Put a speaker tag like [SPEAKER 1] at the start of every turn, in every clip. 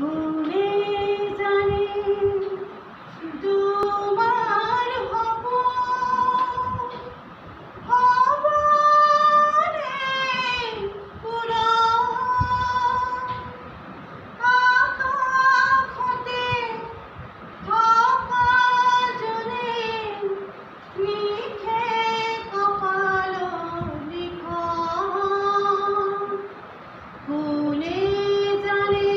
[SPEAKER 1] ভুলে জানি তোমার হব হব রে পুরাণ আকাশতে থকা জনে লিখে কপাল লিখন ভুলে জানে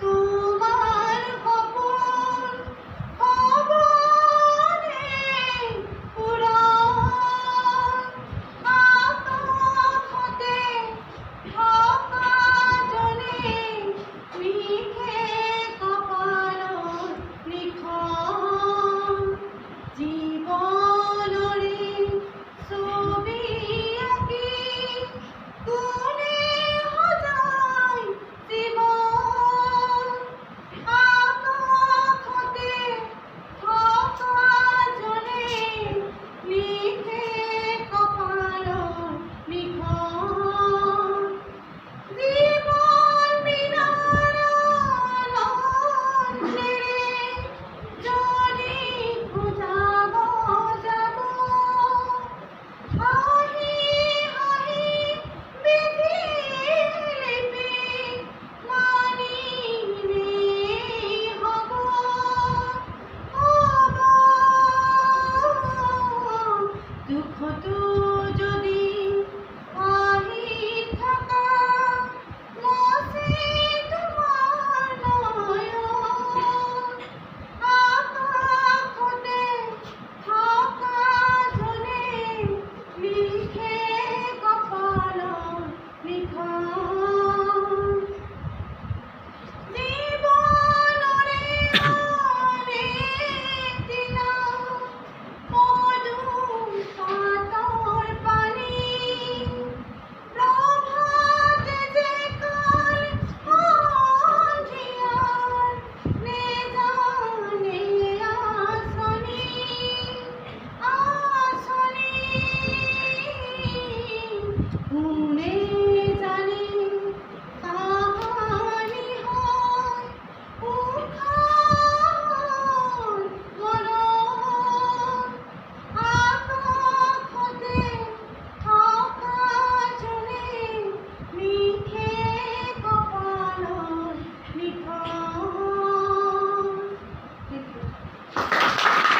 [SPEAKER 1] তোমার কপন হব রে পুরাণ আকাশতে থকা জনে লিখে কপাল লিখন জীবনরে ছবি আঁকি কোনে সজাই জীৱন আকাশতে থকা জনে লিখে কপাল লিখন জীবন বিনাৰ লণ্ডেৰে যদি খোজাব যাব হাঁহি হাঁহি বিধিৰ লিপি মানিলেই হ'ব হ'ব দুখতো যদি আহি থকা মচি